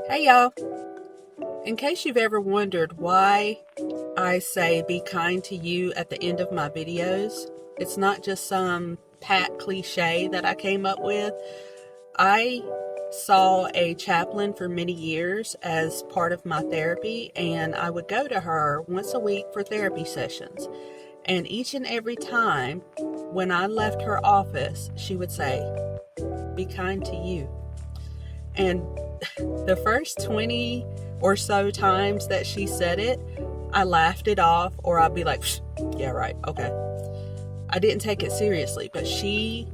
Hey y'all, in case you've ever wondered why I say be kind to you at the end of my videos, it's not just some pat cliche that I came up with. I saw a chaplain for many years as part of my therapy, and I would go to her once a week for therapy sessions. And each and every time when I left her office, she would say, be kind to you. And the first 20 or so times that she said it, I laughed it off, or I'd be like, yeah, right, okay. I didn't take it seriously, but she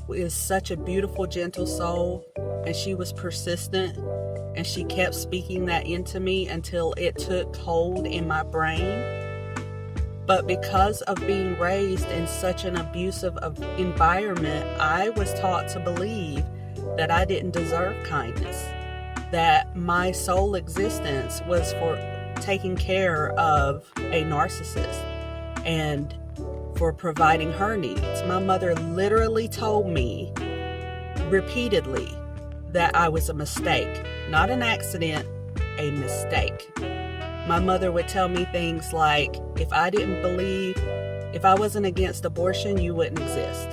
is such a beautiful, gentle soul, and she was persistent, and she kept speaking that into me until it took hold in my brain. But because of being raised in such an abusive environment, I was taught to believe that I didn't deserve kindness, that my sole existence was for taking care of a narcissist and for providing her needs. My mother literally told me repeatedly that I was a mistake, not an accident, a mistake. My mother would tell me things like, if I wasn't against abortion, you wouldn't exist.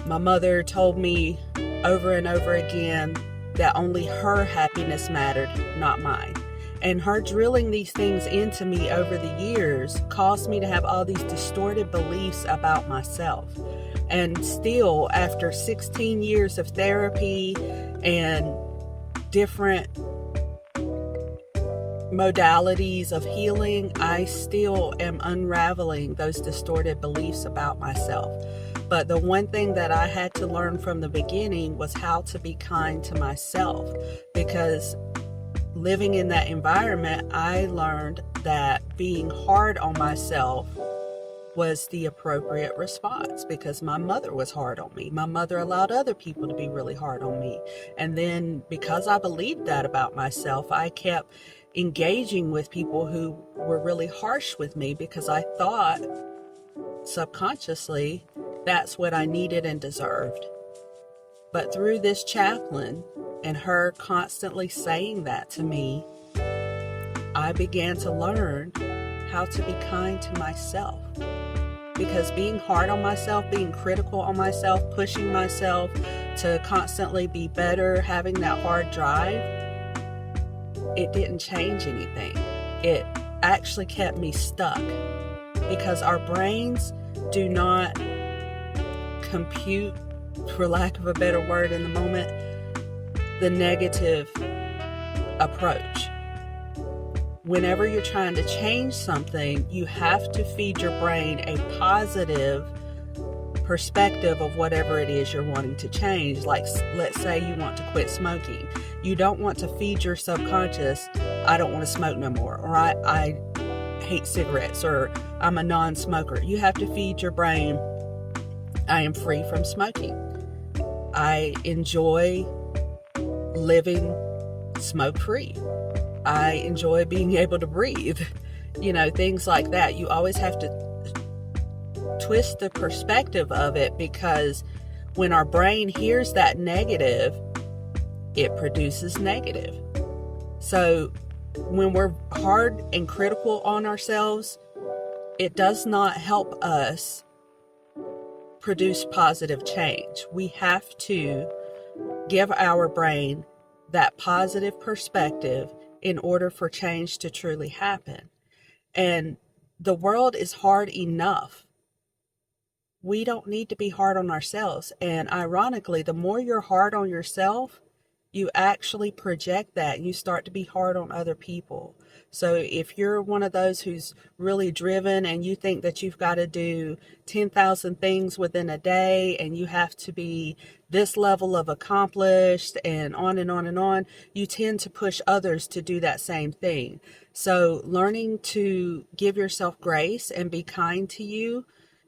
My mother told me over and over again that only her happiness mattered, not mine. And her drilling these things into me over the years caused me to have all these distorted beliefs about myself. And still, after 16 years of therapy and different modalities of healing, I still am unraveling those distorted beliefs about myself. But the one thing that I had to learn from the beginning was how to be kind to myself, because living in that environment, I learned that being hard on myself was the appropriate response, because my mother was hard on me. My mother allowed other people to be really hard on me. And then because I believed that about myself, I kept engaging with people who were really harsh with me because I thought subconsciously that's what I needed and deserved. But through this chaplain and her constantly saying that to me, I began to learn how to be kind to myself. Because being hard on myself, being critical on myself, pushing myself to constantly be better, having that hard drive, it didn't change anything. It actually kept me stuck, because our brains do not compute, for lack of a better word in the moment, the negative approach. Whenever you're trying to change something, you have to feed your brain a positive perspective of whatever it is you're wanting to change. Like, let's say you want to quit smoking. You don't want to feed your subconscious, I don't want to smoke no more, or I hate cigarettes, or I'm a non-smoker. You have to feed your brain, I am free from smoking. I enjoy living smoke-free. I enjoy being able to breathe. Things like that. You always have to twist the perspective of it, because when our brain hears that negative, it produces negative. So when we're hard and critical on ourselves, it does not help us produce positive change. We have to give our brain that positive perspective in order for change to truly happen. And the world is hard enough. We don't need to be hard on ourselves. And ironically, the more you're hard on yourself, you actually project that. You start to be hard on other people. So if you're one of those who's really driven and you think that you've got to do 10,000 things within a day and you have to be this level of accomplished and on and on and on, you tend to push others to do that same thing. So learning to give yourself grace and be kind to you,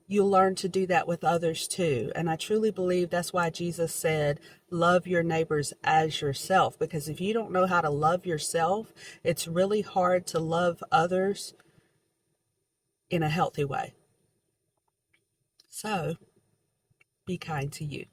you'll learn to do that with others too. And I truly believe that's why Jesus said, love your neighbors as yourself. Because if you don't know how to love yourself, it's really hard to love others in a healthy way. So, be kind to you.